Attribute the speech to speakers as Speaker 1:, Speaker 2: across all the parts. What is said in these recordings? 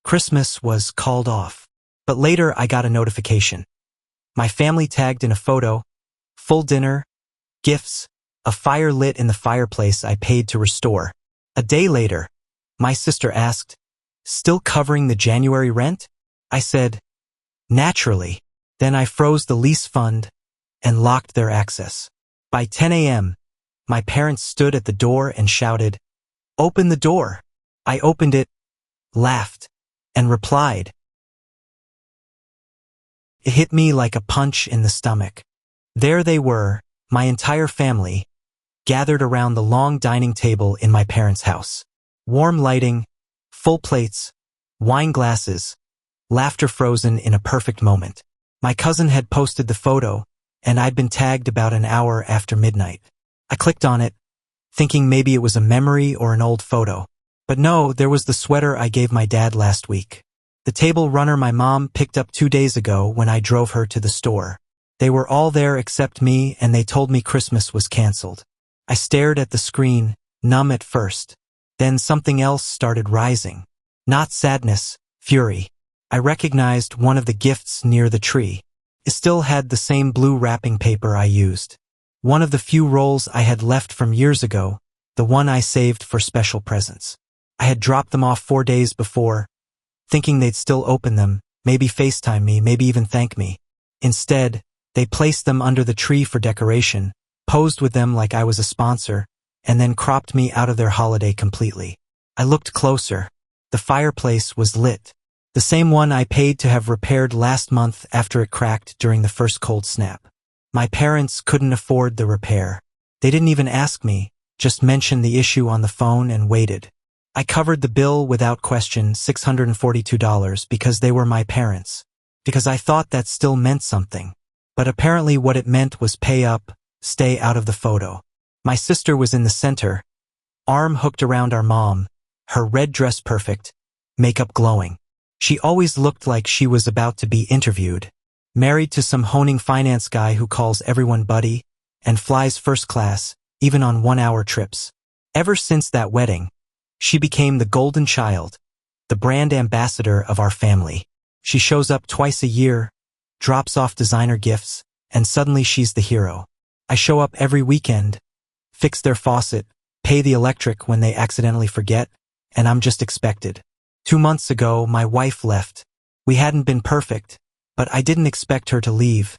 Speaker 1: Christmas was called off. But later I got a notification. My family tagged in a photo, full dinner, gifts, a fire lit in the fireplace I paid to restore. A day later, my sister asked, "Still covering the January rent?" I said, "Naturally." Then I froze the lease fund and locked their access. By 10 a.m., my parents stood at the door and shouted, "Open the door." I opened it, laughed, and replied. It hit me like a punch in the stomach. There they were, my entire family, gathered around the long dining table in my parents' house. Warm lighting, full plates, wine glasses, laughter frozen in a perfect moment. My cousin had posted the photo, and I'd been tagged about an hour after midnight. I clicked on it, thinking maybe it was a memory or an old photo. But no, there was the sweater I gave my dad last week. The table runner my mom picked up 2 days ago when I drove her to the store. They were all there except me, and they told me Christmas was canceled. I stared at the screen, numb at first. Then something else started rising. Not sadness, fury. I recognized one of the gifts near the tree. It still had the same blue wrapping paper I used. One of the few rolls I had left from years ago, the one I saved for special presents. I had dropped them off 4 days before, thinking they'd still open them, maybe FaceTime me, maybe even thank me. Instead, they placed them under the tree for decoration, posed with them like I was a sponsor, and then cropped me out of their holiday completely. I looked closer. The fireplace was lit. The same one I paid to have repaired last month after it cracked during the first cold snap. My parents couldn't afford the repair. They didn't even ask me, just mentioned the issue on the phone and waited. I covered the bill without question, $642, because they were my parents. Because I thought that still meant something. But apparently what it meant was pay up, stay out of the photo. My sister was in the center, arm hooked around our mom, her red dress perfect, makeup glowing. She always looked like she was about to be interviewed. Married to some honing finance guy who calls everyone buddy and flies first class, even on 1-hour trips. Ever since that wedding, she became the golden child, the brand ambassador of our family. She shows up twice a year, drops off designer gifts, and suddenly she's the hero. I show up every weekend, fix their faucet, pay the electric when they accidentally forget, and I'm just expected. 2 months ago, my wife left. We hadn't been perfect, but I didn't expect her to leave,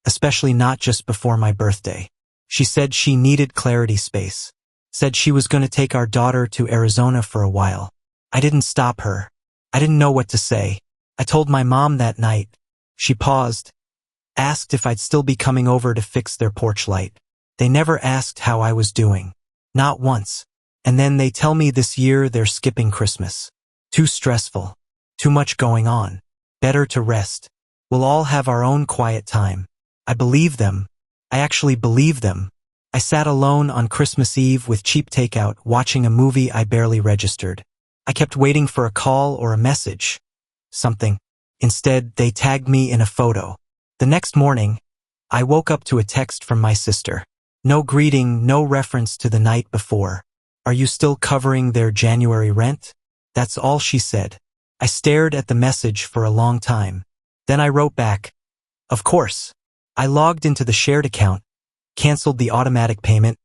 Speaker 1: especially not just before my birthday. She said she needed clarity space. Said she was going to take our daughter to Arizona for a while. I didn't stop her. I didn't know what to say. I told my mom that night. She paused, asked if I'd still be coming over to fix their porch light. They never asked how I was doing. Not once. And then they tell me this year they're skipping Christmas. Too stressful. Too much going on. Better to rest. We'll all have our own quiet time. I believe them. I actually believe them. I sat alone on Christmas Eve with cheap takeout, watching a movie I barely registered. I kept waiting for a call or a message. Something. Instead, they tagged me in a photo. The next morning, I woke up to a text from my sister. No greeting, no reference to the night before. Are you still covering their January rent? That's all she said. I stared at the message for a long time. Then I wrote back, of course. I logged into the shared account, canceled the automatic payment,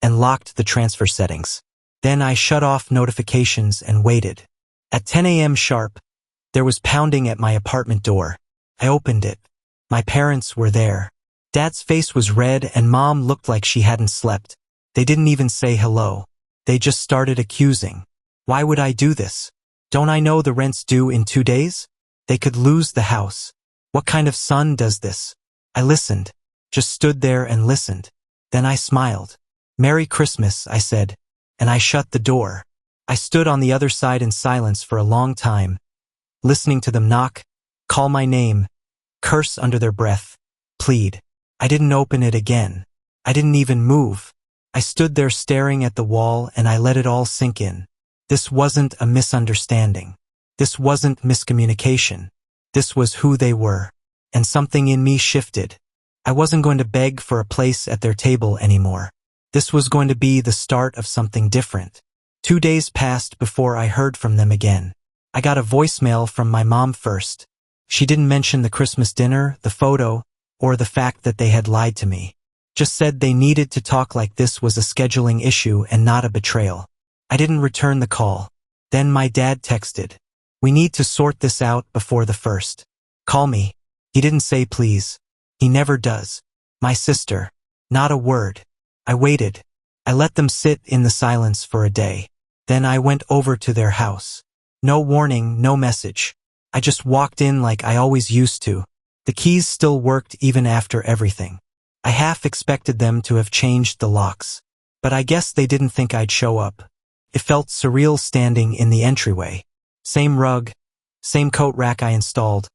Speaker 1: and locked the transfer settings. Then I shut off notifications and waited. At 10 a.m. sharp, there was pounding at my apartment door. I opened it. My parents were there. Dad's face was red and Mom looked like she hadn't slept. They didn't even say hello. They just started accusing. Why would I do this? Don't I know the rent's due in 2 days? They could lose the house. What kind of son does this? I listened. Just stood there and listened. Then I smiled. Merry Christmas, I said, and I shut the door. I stood on the other side in silence for a long time, listening to them knock, call my name, curse under their breath, plead. I didn't open it again. I didn't even move. I stood there staring at the wall and I let it all sink in. This wasn't a misunderstanding. This wasn't miscommunication. This was who they were. And something in me shifted. I wasn't going to beg for a place at their table anymore. This was going to be the start of something different. 2 days passed before I heard from them again. I got a voicemail from my mom first. She didn't mention the Christmas dinner, the photo, or the fact that they had lied to me. Just said they needed to talk like this was a scheduling issue and not a betrayal. I didn't return the call. Then my dad texted. We need to sort this out before the 1st. Call me. He didn't say please. He never does. My sister. Not a word. I waited. I let them sit in the silence for a day. Then I went over to their house. No warning, no message. I just walked in like I always used to. The keys still worked even after everything. I half expected them to have changed the locks. But I guess they didn't think I'd show up. It felt surreal standing in the entryway. Same rug, same coat rack I installed.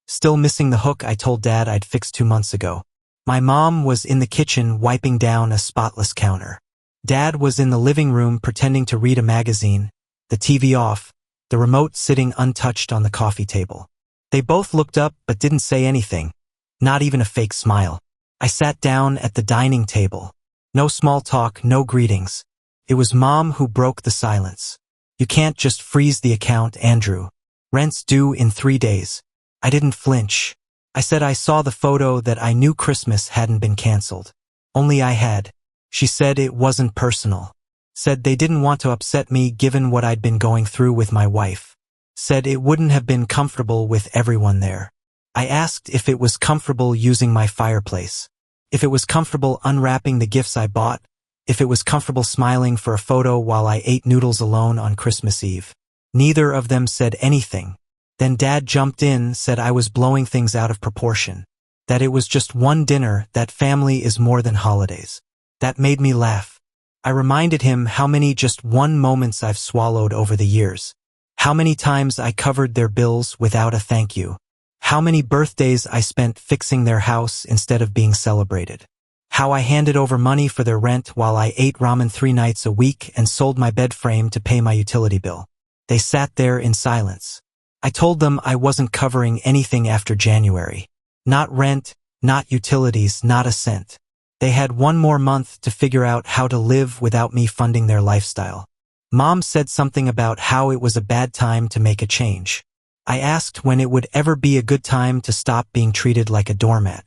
Speaker 1: Still missing the hook I told Dad I'd fixed 2 months ago. My mom was in the kitchen wiping down a spotless counter. Dad was in the living room pretending to read a magazine, the TV off, the remote sitting untouched on the coffee table. They both looked up but didn't say anything, not even a fake smile. I sat down at the dining table. No small talk, no greetings. It was Mom who broke the silence. You can't just freeze the account, Andrew. Rent's due in 3 days. I didn't flinch. I said I saw the photo, that I knew Christmas hadn't been canceled. Only I had. She said it wasn't personal. Said they didn't want to upset me given what I'd been going through with my wife. Said it wouldn't have been comfortable with everyone there. I asked if it was comfortable using my fireplace. If it was comfortable unwrapping the gifts I bought. If it was comfortable smiling for a photo while I ate noodles alone on Christmas Eve. Neither of them said anything. Then Dad jumped in, said I was blowing things out of proportion. That it was just one dinner, that family is more than holidays. That made me laugh. I reminded him how many just one moments I've swallowed over the years. How many times I covered their bills without a thank you. How many birthdays I spent fixing their house instead of being celebrated. How I handed over money for their rent while I ate ramen 3 nights a week and sold my bed frame to pay my utility bill. They sat there in silence. I told them I wasn't covering anything after January. Not rent, not utilities, not a cent. They had 1 more month to figure out how to live without me funding their lifestyle. Mom said something about how it was a bad time to make a change. I asked when it would ever be a good time to stop being treated like a doormat.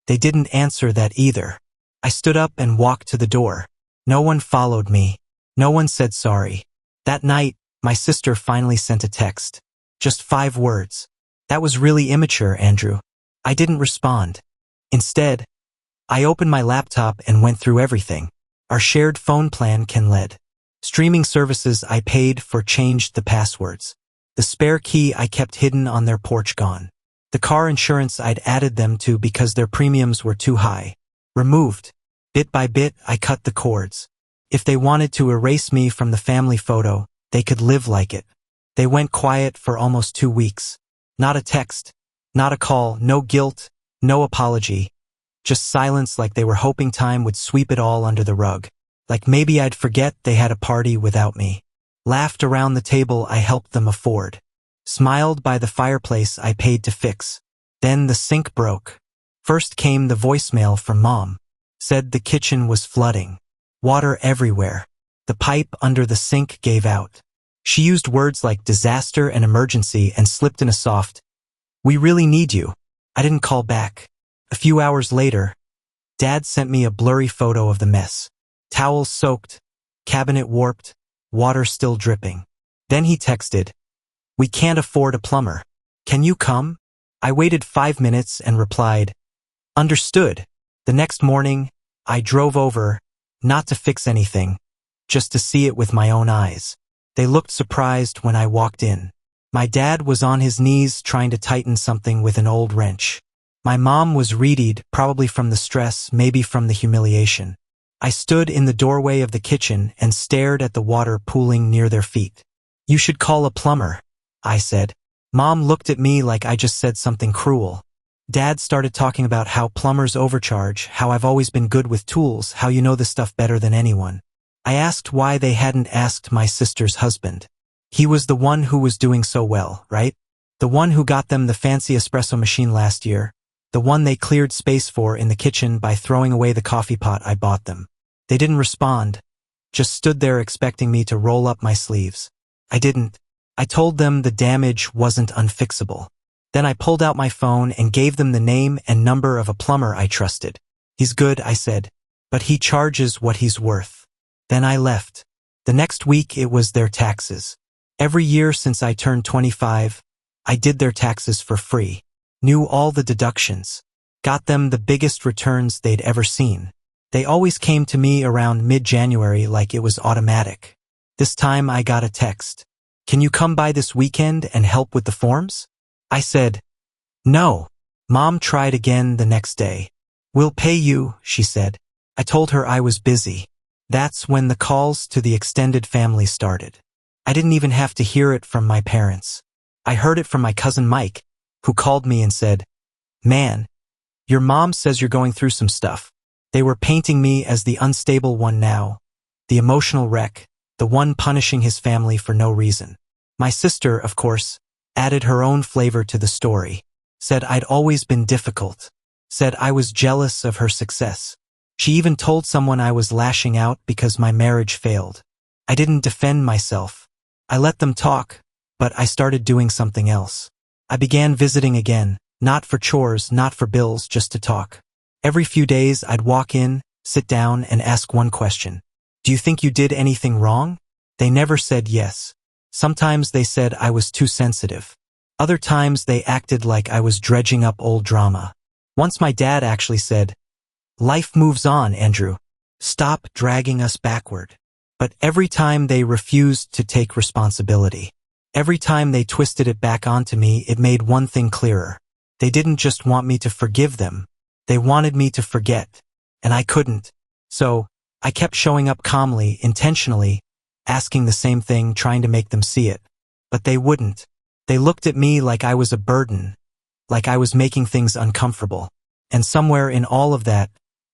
Speaker 1: They didn't answer that either. I stood up and walked to the door. No one followed me. No one said sorry. That night, my sister finally sent a text. Just 5 words. That was really immature, Andrew. I didn't respond. Instead, I opened my laptop and went through everything. Our shared phone plan can lead. Streaming services I paid for changed the passwords. The spare key I kept hidden on their porch gone. The car insurance I'd added them to because their premiums were too high. Removed. Bit by bit, I cut the cords. If they wanted to erase me from the family photo, they could live like it. They went quiet for almost 2 weeks. Not a text, not a call, no guilt, no apology. Just silence, like they were hoping time would sweep it all under the rug. Like maybe I'd forget they had a party without me. Laughed around the table I helped them afford. Smiled by the fireplace I paid to fix. Then the sink broke. First came the voicemail from Mom. Said the kitchen was flooding. Water everywhere. The pipe under the sink gave out. She used words like disaster and emergency and slipped in a soft, "We really need you." I didn't call back. A few hours later, Dad sent me a blurry photo of the mess. Towels soaked, cabinet warped, water still dripping. Then he texted, "We can't afford a plumber. Can you come?" I waited 5 minutes and replied, "Understood." The next morning, I drove over, not to fix anything, just to see it with my own eyes. They looked surprised when I walked in. My dad was on his knees trying to tighten something with an old wrench. My mom was reedied, probably from the stress, maybe from the humiliation. I stood in the doorway of the kitchen and stared at the water pooling near their feet. "You should call a plumber," I said. Mom looked at me like I just said something cruel. Dad started talking about how plumbers overcharge, how I've always been good with tools, how you know this stuff better than anyone. I asked why they hadn't asked my sister's husband. He was the one who was doing so well, right? The one who got them the fancy espresso machine last year. The one they cleared space for in the kitchen by throwing away the coffee pot I bought them. They didn't respond, just stood there expecting me to roll up my sleeves. I didn't. I told them the damage wasn't unfixable. Then I pulled out my phone and gave them the name and number of a plumber I trusted. "He's good," I said, "but he charges what he's worth." Then I left. The next week it was their taxes. Every year since I turned 25, I did their taxes for free. Knew all the deductions. Got them the biggest returns they'd ever seen. They always came to me around mid-January like it was automatic. This time I got a text. "Can you come by this weekend and help with the forms?" I said, "No." Mom tried again the next day. "We'll pay you," she said. I told her I was busy. That's when the calls to the extended family started. I didn't even have to hear it from my parents. I heard it from my cousin Mike, who called me and said, "Man, your mom says you're going through some stuff." They were painting me as the unstable one now, the emotional wreck, the one punishing his family for no reason. My sister, of course, added her own flavor to the story. Said I'd always been difficult. Said I was jealous of her success. She even told someone I was lashing out because my marriage failed. I didn't defend myself. I let them talk, but I started doing something else. I began visiting again, not for chores, not for bills, just to talk. Every few days I'd walk in, sit down, and ask one question. "Do you think you did anything wrong?" They never said yes. Sometimes they said I was too sensitive. Other times they acted like I was dredging up old drama. Once my dad actually said, "Life moves on, Andrew. Stop dragging us backward." But every time they refused to take responsibility. Every time they twisted it back onto me, it made one thing clearer. They didn't just want me to forgive them. They wanted me to forget. And I couldn't. So, I kept showing up calmly, intentionally, asking the same thing, trying to make them see it. But they wouldn't. They looked at me like I was a burden, like I was making things uncomfortable. And somewhere in all of that,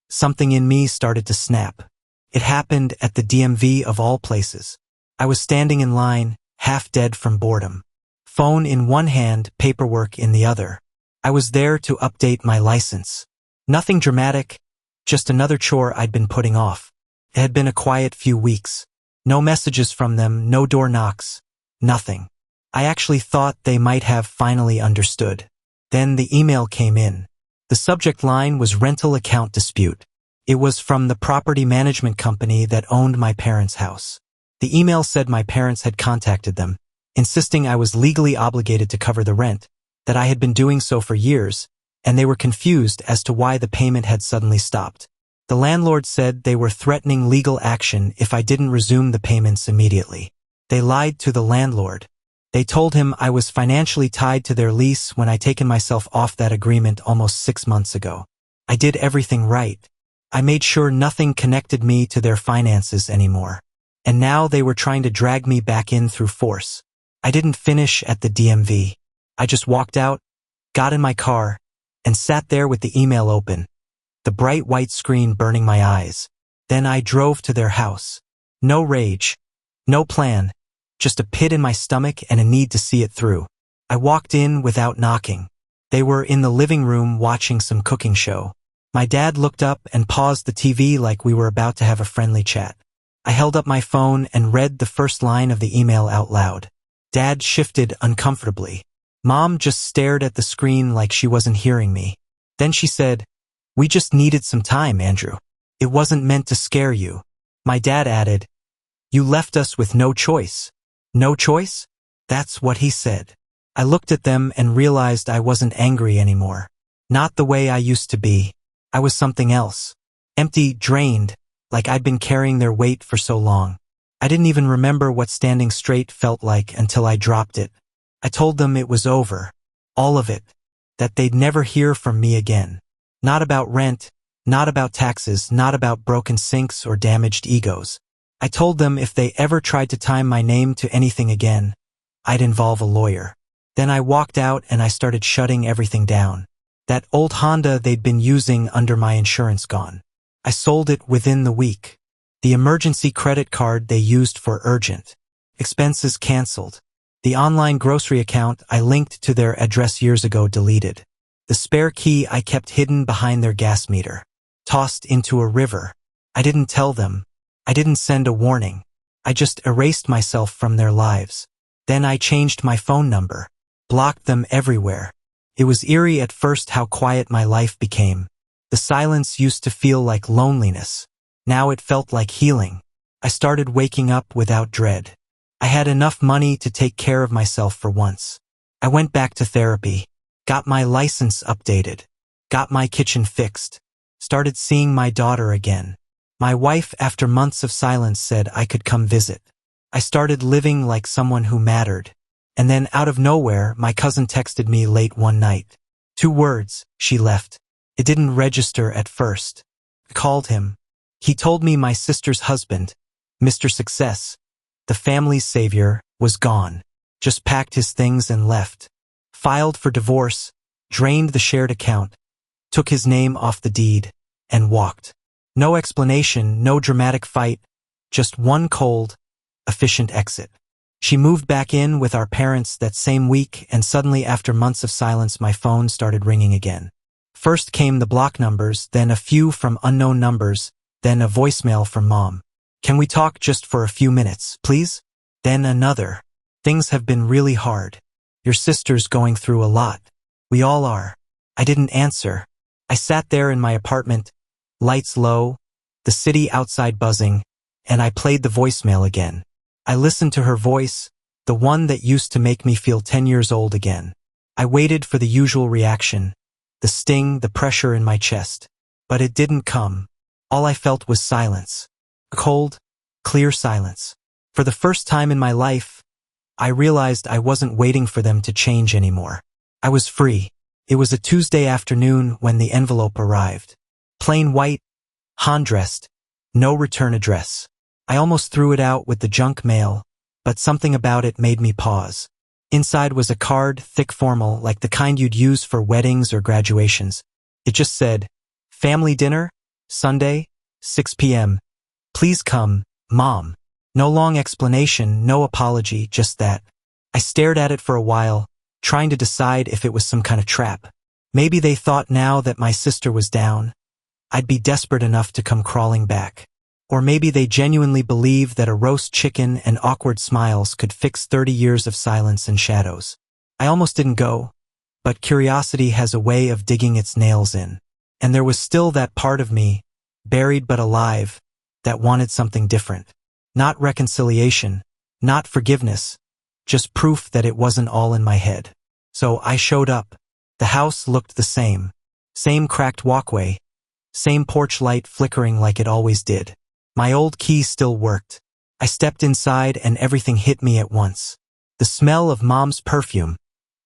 Speaker 1: something in me started to snap. It happened at the DMV of all places. I was standing in line, half dead from boredom. Phone in one hand, paperwork in the other. I was there to update my license. Nothing dramatic, just another chore I'd been putting off. It had been a quiet few weeks. No messages from them, no door knocks, nothing. I actually thought they might have finally understood. Then the email came in. The subject line was rental account dispute. It was from the property management company that owned my parents' house. The email said my parents had contacted them, insisting I was legally obligated to cover the rent, that I had been doing so for years, and they were confused as to why the payment had suddenly stopped. The landlord said they were threatening legal action if I didn't resume the payments immediately. They lied to the landlord. They told him I was financially tied to their lease when I'd taken myself off that agreement almost 6 months ago. I did everything right. I made sure nothing connected me to their finances anymore. And now they were trying to drag me back in through force. I didn't finish at the DMV. I just walked out, got in my car, and sat there with the email open, the bright white screen burning my eyes. Then I drove to their house. No rage, no plan, just a pit in my stomach and a need to see it through. I walked in without knocking. They were in the living room watching some cooking show. My dad looked up and paused the TV like we were about to have a friendly chat. I held up my phone and read the first line of the email out loud. Dad shifted uncomfortably. Mom just stared at the screen like she wasn't hearing me. Then she said, "We just needed some time, Andrew. It wasn't meant to scare you." My dad added, "You left us with no choice." No choice? That's what he said. I looked at them and realized I wasn't angry anymore. Not the way I used to be. I was something else. Empty, drained, like I'd been carrying their weight for so long. I didn't even remember what standing straight felt like until I dropped it. I told them it was over. All of it. That they'd never hear from me again. Not about rent, not about taxes, not about broken sinks or damaged egos. I told them if they ever tried to tie my name to anything again, I'd involve a lawyer. Then I walked out and I started shutting everything down. That old Honda they'd been using under my insurance gone. I sold it within the week. The emergency credit card they used for urgent expenses canceled. The online grocery account I linked to their address years ago deleted. The spare key I kept hidden behind their gas meter. Tossed into a river. I didn't tell them. I didn't send a warning. I just erased myself from their lives. Then I changed my phone number, blocked them everywhere. It was eerie at first how quiet my life became. The silence used to feel like loneliness. Now it felt like healing. I started waking up without dread. I had enough money to take care of myself for once. I went back to therapy, got my license updated, got my kitchen fixed, started seeing my daughter again. My wife, after months of silence, said I could come visit. I started living like someone who mattered. And then out of nowhere, my cousin texted me late one night. 2 words, she left. It didn't register at first. I called him. He told me my sister's husband, Mr. Success, the family's savior, was gone. Just packed his things and left. Filed for divorce, drained the shared account, took his name off the deed, and walked. No explanation, no dramatic fight, just one cold, efficient exit. She moved back in with our parents that same week, and suddenly after months of silence my phone started ringing again. First came the block numbers, then a few from unknown numbers, then a voicemail from Mom. Can we talk just for a few minutes, please? Then another. Things have been really hard. Your sister's going through a lot. We all are. I didn't answer. I sat there in my apartment, lights low, the city outside buzzing, and I played the voicemail again. I listened to her voice, the one that used to make me feel 10 years old again. I waited for the usual reaction, the sting, the pressure in my chest. But it didn't come. All I felt was silence. A cold, clear silence. For the first time in my life, I realized I wasn't waiting for them to change anymore. I was free. It was a Tuesday afternoon when the envelope arrived. Plain white, hand-dressed, no return address. I almost threw it out with the junk mail, but something about it made me pause. Inside was a card, thick formal, like the kind you'd use for weddings or graduations. It just said, "Family dinner, Sunday, 6 p.m. Please come, Mom." No long explanation, no apology, just that. I stared at it for a while, trying to decide if it was some kind of trap. Maybe they thought now that my sister was down, I'd be desperate enough to come crawling back. Or maybe they genuinely believed that a roast chicken and awkward smiles could fix 30 years of silence and shadows. I almost didn't go, but curiosity has a way of digging its nails in. And there was still that part of me, buried but alive, that wanted something different. Not reconciliation, not forgiveness, just proof that it wasn't all in my head. So I showed up. The house looked the same. Same cracked walkway. Same porch light flickering like it always did. My old key still worked. I stepped inside and everything hit me at once. The smell of Mom's perfume.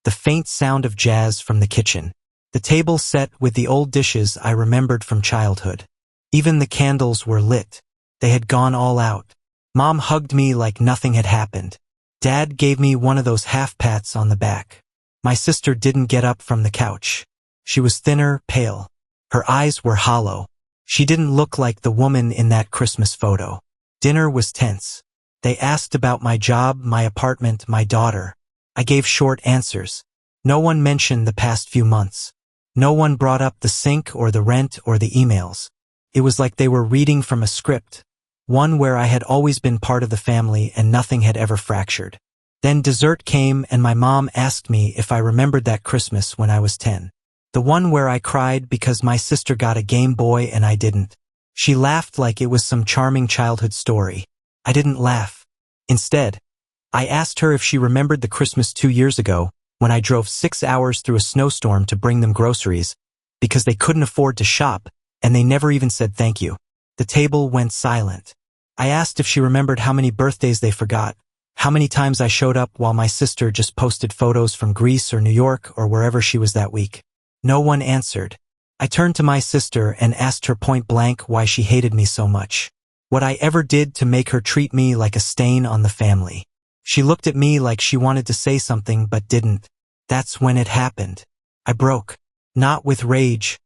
Speaker 1: The faint sound of jazz from the kitchen. The table set with the old dishes I remembered from childhood. Even the candles were lit. They had gone all out. Mom hugged me like nothing had happened. Dad gave me one of those half-pats on the back. My sister didn't get up from the couch. She was thinner, pale. Her eyes were hollow. She didn't look like the woman in that Christmas photo. Dinner was tense. They asked about my job, my apartment, my daughter. I gave short answers. No one mentioned the past few months. No one brought up the sink or the rent or the emails. It was like they were reading from a script. One where I had always been part of the family and nothing had ever fractured. Then dessert came and my mom asked me if I remembered that Christmas when I was 10. The one where I cried because my sister got a Game Boy and I didn't. She laughed like it was some charming childhood story. I didn't laugh. Instead, I asked her if she remembered the Christmas 2 years ago when I drove 6 hours through a snowstorm to bring them groceries because they couldn't afford to shop and they never even said thank you. The table went silent. I asked if she remembered how many birthdays they forgot, how many times I showed up while my sister just posted photos from Greece or New York or wherever she was that week. No one answered. I turned to my sister and asked her point blank why she hated me so much. What I ever did to make her treat me like a stain on the family. She looked at me like she wanted to say something but didn't. That's when it happened. I broke. Not with rage.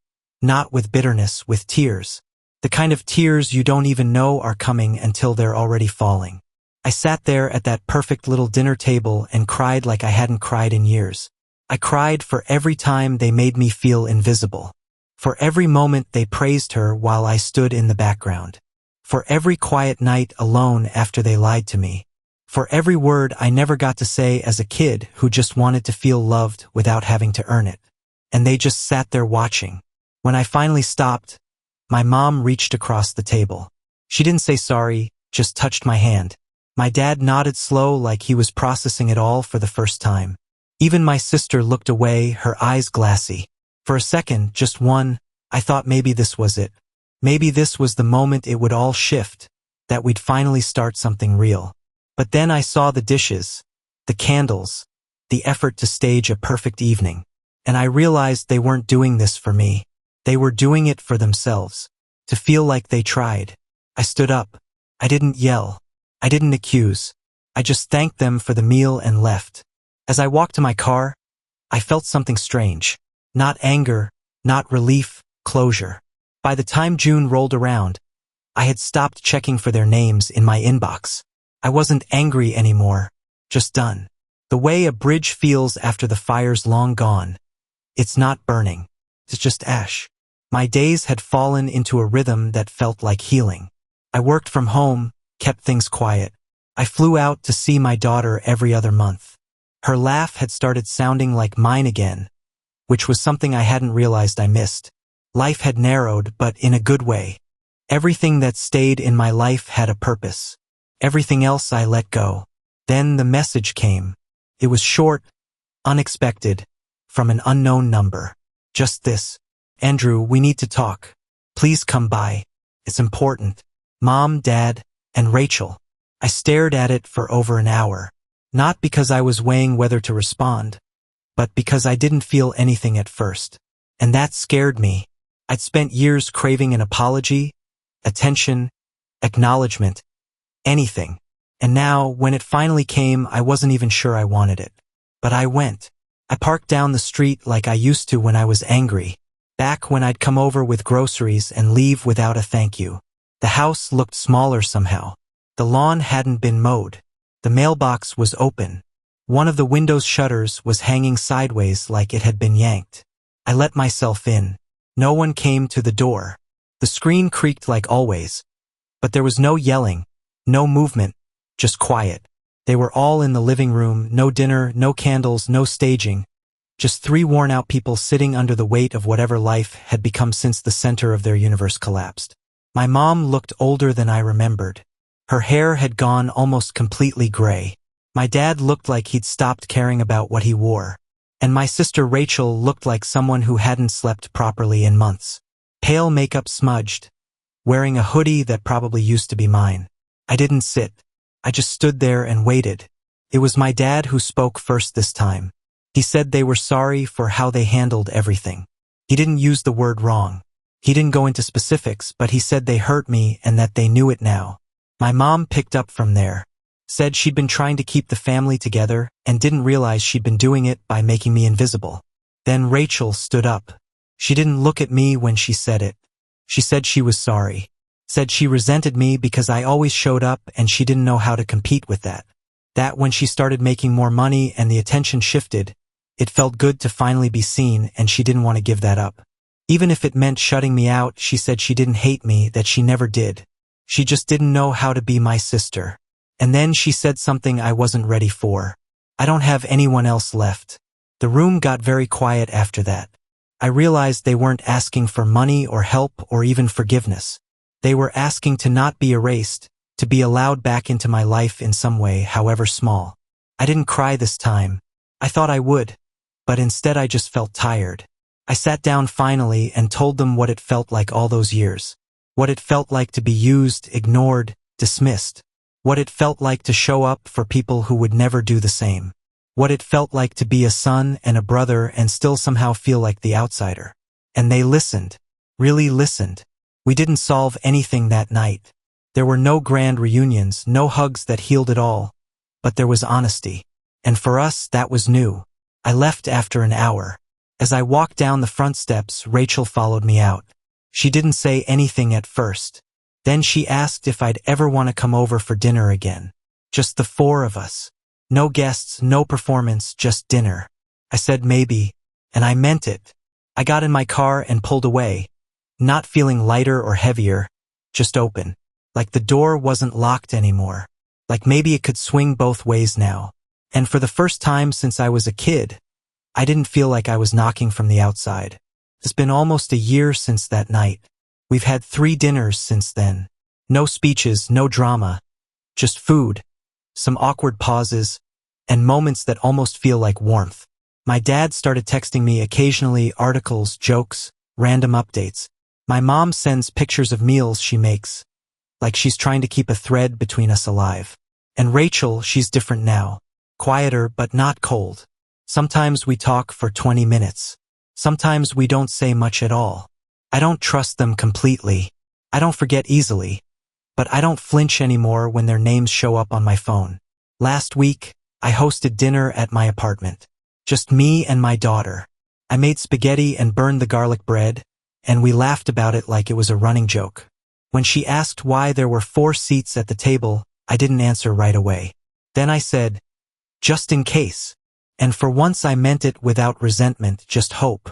Speaker 1: Not with bitterness, with tears. The kind of tears you don't even know are coming until they're already falling. I sat there at that perfect little dinner table and cried like I hadn't cried in years. I cried for every time they made me feel invisible. For every moment they praised her while I stood in the background. For every quiet night alone after they lied to me. For every word I never got to say as a kid who just wanted to feel loved without having to earn it. And they just sat there watching. When I finally stopped, my mom reached across the table. She didn't say sorry, just touched my hand. My dad nodded slow like he was processing it all for the first time. Even my sister looked away, her eyes glassy. For a second, just one, I thought maybe this was it. Maybe this was the moment it would all shift, that we'd finally start something real. But then I saw the dishes, the candles, the effort to stage a perfect evening. And I realized they weren't doing this for me. They were doing it for themselves, to feel like they tried. I stood up. I didn't yell. I didn't accuse. I just thanked them for the meal and left. As I walked to my car, I felt something strange. Not anger, not relief, closure. By the time June rolled around, I had stopped checking for their names in my inbox. I wasn't angry anymore, just done. The way a bridge feels after the fire's long gone. It's not burning. It's just ash. My days had fallen into a rhythm that felt like healing. I worked from home, kept things quiet. I flew out to see my daughter every other month. Her laugh had started sounding like mine again, which was something I hadn't realized I missed. Life had narrowed, but in a good way. Everything that stayed in my life had a purpose. Everything else I let go. Then the message came. It was short, unexpected, from an unknown number. Just this. Andrew, we need to talk. Please come by. It's important. Mom, Dad, and Rachel. I stared at it for over an hour. Not because I was weighing whether to respond, but because I didn't feel anything at first. And that scared me. I'd spent years craving an apology, attention, acknowledgement, anything. And now, when it finally came, I wasn't even sure I wanted it. But I went. I parked down the street like I used to when I was angry, back when I'd come over with groceries and leave without a thank you. The house looked smaller somehow. The lawn hadn't been mowed. The mailbox was open. One of the window's shutters was hanging sideways like it had been yanked. I let myself in. No one came to the door. The screen creaked like always. But there was no yelling, no movement, just quiet. They were all in the living room, no dinner, no candles, no staging. Just three worn-out people sitting under the weight of whatever life had become since the center of their universe collapsed. My mom looked older than I remembered. Her hair had gone almost completely gray. My dad looked like he'd stopped caring about what he wore. And my sister Rachel looked like someone who hadn't slept properly in months. Pale makeup smudged, wearing a hoodie that probably used to be mine. I didn't sit. I just stood there and waited. It was my dad who spoke first this time. He said they were sorry for how they handled everything. He didn't use the word wrong. He didn't go into specifics, but he said they hurt me and that they knew it now. My mom picked up from there. Said she'd been trying to keep the family together and didn't realize she'd been doing it by making me invisible. Then Rachel stood up. She didn't look at me when she said it. She said she was sorry. Said she resented me because I always showed up and she didn't know how to compete with that. That when she started making more money and the attention shifted, it felt good to finally be seen and she didn't want to give that up. Even if it meant shutting me out, she said she didn't hate me, that she never did. She just didn't know how to be my sister. And then she said something I wasn't ready for. I don't have anyone else left. The room got very quiet after that. I realized they weren't asking for money or help or even forgiveness. They were asking to not be erased, to be allowed back into my life in some way, however small. I didn't cry this time. I thought I would, but instead I just felt tired. I sat down finally and told them what it felt like all those years. What it felt like to be used, ignored, dismissed. What it felt like to show up for people who would never do the same. What it felt like to be a son and a brother and still somehow feel like the outsider. And they listened. Really listened. We didn't solve anything that night. There were no grand reunions, no hugs that healed it all. But there was honesty. And for us, that was new. I left after an hour. As I walked down the front steps, Rachel followed me out. She didn't say anything at first. Then she asked if I'd ever want to come over for dinner again. Just the four of us. No guests, no performance, just dinner. I said maybe, and I meant it. I got in my car and pulled away, not feeling lighter or heavier, just open. Like the door wasn't locked anymore. like maybe it could swing both ways now. And for the first time since I was a kid, I didn't feel like I was knocking from the outside. It's been almost a year since that night. We've had 3 dinners since then. No speeches, no drama, just food, some awkward pauses, and moments that almost feel like warmth. My dad started texting me occasionally articles, jokes, random updates. My mom sends pictures of meals she makes, like she's trying to keep a thread between us alive. And Rachel, she's different now. Quieter, but not cold. Sometimes we talk for 20 minutes. Sometimes we don't say much at all. I don't trust them completely. I don't forget easily. But I don't flinch anymore when their names show up on my phone. Last week, I hosted dinner at my apartment. Just me and my daughter. I made spaghetti and burned the garlic bread, and we laughed about it like it was a running joke. When she asked why there were 4 seats at the table, I didn't answer right away. Then I said, just in case. And for once I meant it without resentment, just hope.